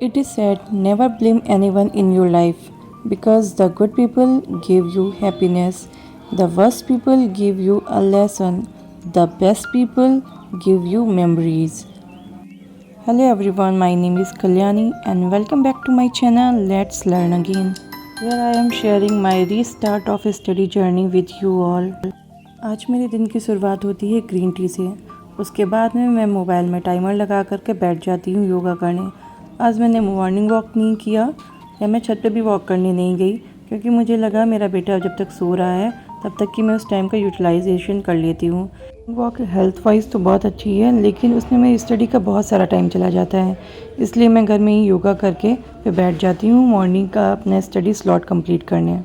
It is said never blame anyone in your life because the good people give you happiness, the worst people give you a lesson, the best people give you memories. Hello everyone, my name is Kalyani and welcome back to my channel Let's Learn Again. Here I am sharing my restart of study journey with you all. आज मेरे दिन की शुरुआत होती है green tea से। उसके बाद में मैं मोबाइल में टाइमर लगा करके बैठ जाती हूँ योगा करने। आज मैंने मॉर्निंग वॉक नहीं किया या मैं छत पे भी वॉक करने नहीं गई क्योंकि मुझे लगा मेरा बेटा जब तक सो रहा है तब तक कि मैं उस टाइम का यूटिलाइजेशन कर लेती हूँ। वॉक हेल्थ वाइज तो बहुत अच्छी है लेकिन उसमें मेरी स्टडी का बहुत सारा टाइम चला जाता है, इसलिए मैं घर में ही योगा करके फिर बैठ जाती हूँ मॉर्निंग का अपना स्टडी स्लॉट कंप्लीट करने।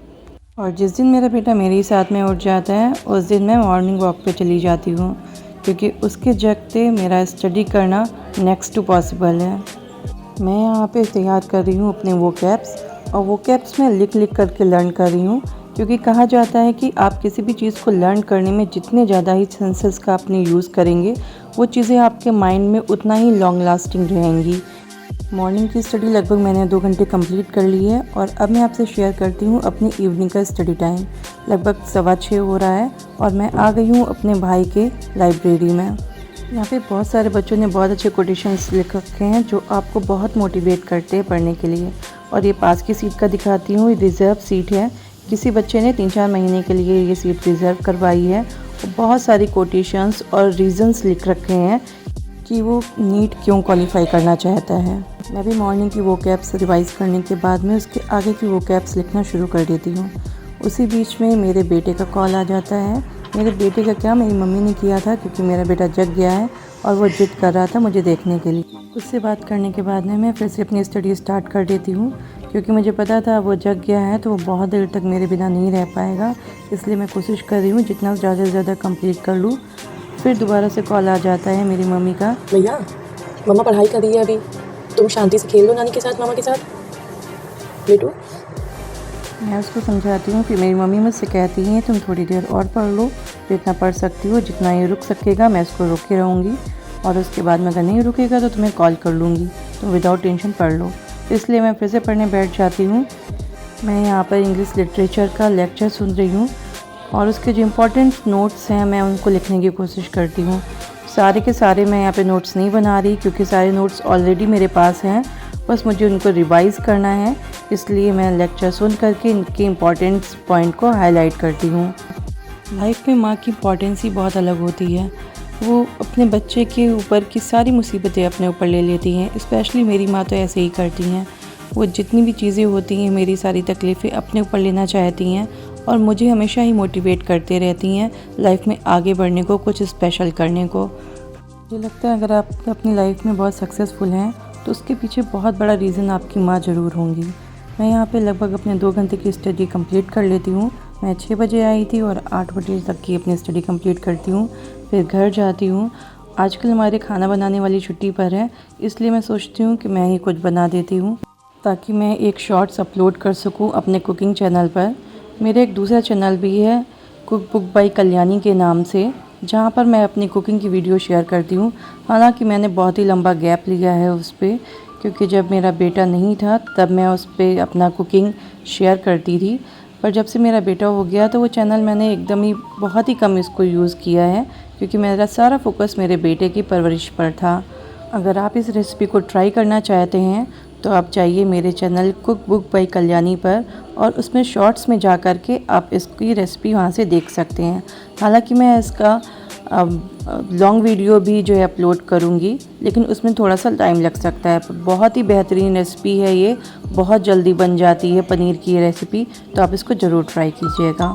और जिस दिन मेरा बेटा मेरे ही साथ में उठ जाता है उस दिन मैं मॉर्निंग वॉक पे चली जाती हूँ क्योंकि उसके जगते मेरा स्टडी करना नेक्स्ट टू पॉसिबल है। मैं यहाँ पे तैयार कर रही हूँ अपने वोकैब्स और वोकैब्स में लिख लिख करके लर्न कर रही हूँ क्योंकि कहा जाता है कि आप किसी भी चीज़ को लर्न करने में जितने ज़्यादा ही सेंसेस का अपने यूज़ करेंगे वो चीज़ें आपके माइंड में उतना ही लॉन्ग लास्टिंग रहेंगी। मॉर्निंग की स्टडी लगभग मैंने 2 घंटे कंप्लीट कर ली है और अब मैं आपसे शेयर करती हूँ अपनी इवनिंग का स्टडी टाइम। लगभग 6:15 हो रहा है और मैं आ गई हूँ अपने भाई के लाइब्रेरी में। यहाँ पे बहुत सारे बच्चों ने बहुत अच्छे कोटेशंस लिख रखे हैं जो आपको बहुत मोटिवेट करते हैं पढ़ने के लिए। और ये पास की सीट का दिखाती हूँ, रिज़र्व सीट है। किसी बच्चे ने 3-4 महीने के लिए ये सीट रिज़र्व करवाई है और बहुत सारी कोटेशंस और रीज़न्स लिख रखे हैं कि वो नीट क्यों क्वालिफाई करना चाहता है। मैं भी मॉर्निंग की वोकैब्स रिवाइज़ करने के बाद में उसके आगे की वोकैब्स लिखना शुरू कर देती हूँ। उसी बीच में मेरे बेटे का कॉल आ जाता है। मेरे बेटे का क्या, मेरी मम्मी ने किया था क्योंकि मेरा बेटा जग गया है और वो जिद कर रहा था मुझे देखने के लिए। उससे बात करने के बाद में मैं फिर से अपनी स्टडी स्टार्ट कर देती हूँ क्योंकि मुझे पता था वो जग गया है तो वो बहुत देर तक मेरे बिना नहीं रह पाएगा, इसलिए मैं कोशिश कर रही हूँ जितना ज़्यादा से ज़्यादा कंप्लीट कर लूँ। फिर दोबारा से कॉल आ जाता है मेरी मम्मी का। भैया मम्मा पढ़ाई कर रही है अभी, तुम शांति से खेल लो नानी के साथ, मामा के साथ बेटू। मैं उसको समझाती हूँ कि मेरी मम्मी मुझसे कहती हैं तुम थोड़ी देर और पढ़ लो, जितना पढ़ सकती हो, जितना ये रुक सकेगा मैं इसको रोके रहूँगी और उसके बाद में अगर नहीं रुकेगा तो तुम्हें कॉल कर लूँगी, तुम विदाउट टेंशन पढ़ लो। इसलिए मैं फिर से पढ़ने बैठ जाती हूँ। मैं यहाँ पर इंग्लिश लिटरेचर का लेक्चर सुन रही हूँ और उसके जो इम्पोर्टेंट नोट्स हैं मैं उनको लिखने की कोशिश करती हूँ। सारे के सारे मैं यहाँ पे नोट्स नहीं बना रही क्योंकि सारे नोट्स ऑलरेडी मेरे पास हैं, बस मुझे उनको रिवाइज़ करना है, इसलिए मैं लेक्चर सुन करके इनके इम्पोर्टेंट पॉइंट को हाईलाइट करती हूँ। लाइफ में माँ की इम्पोर्टेंस ही बहुत अलग होती है। वो अपने बच्चे के ऊपर की सारी मुसीबतें अपने ऊपर ले लेती हैं। स्पेशली मेरी माँ तो ऐसे ही करती हैं। वो जितनी भी चीज़ें होती हैं मेरी सारी तकलीफ़ें अपने ऊपर लेना चाहती हैं और मुझे हमेशा ही मोटिवेट करते रहती हैं लाइफ में आगे बढ़ने को, कुछ स्पेशल करने को। मुझे लगता है अगर आप अपनी लाइफ में बहुत सक्सेसफुल हैं तो उसके पीछे बहुत बड़ा रीज़न आपकी माँ ज़रूर होंगी। मैं यहाँ पे लगभग अपने 2 घंटे की स्टडी कंप्लीट कर लेती हूँ। मैं 6 बजे आई थी और 8 बजे तक की अपनी स्टडी कंप्लीट करती हूँ, फिर घर जाती हूँ। आजकल हमारे खाना बनाने वाली छुट्टी पर है, इसलिए मैं सोचती हूँ कि मैं ही कुछ बना देती हूँ ताकि मैं एक शॉर्ट्स अपलोड कर सकूँ अपने कुकिंग चैनल पर। मेरा एक दूसरा चैनल भी है कुक बुक बाय कल्याणी के नाम से, जहाँ पर मैं अपनी कुकिंग की वीडियो शेयर करती हूँ। हालांकि मैंने बहुत ही लंबा गैप लिया है उस पर क्योंकि जब मेरा बेटा नहीं था तब मैं उस पर अपना कुकिंग शेयर करती थी, पर जब से मेरा बेटा हो गया तो वो चैनल मैंने एकदम ही बहुत ही कम इसको यूज़ किया है क्योंकि मेरा सारा फोकस मेरे बेटे की परवरिश पर था। अगर आप इस रेसिपी को ट्राई करना चाहते हैं तो आप जाइए मेरे channel cook book by Kalyani पर और उसमें शॉर्ट्स में जा कर के आप इसकी रेसिपी वहाँ से देख सकते हैं। हालांकि मैं इसका लॉन्ग वीडियो भी जो है अपलोड करूँगी लेकिन उसमें थोड़ा सा टाइम लग सकता है। बहुत ही बेहतरीन रेसिपी है ये, बहुत जल्दी बन जाती है पनीर की रेसिपी, तो आप इसको ज़रूर ट्राई कीजिएगा।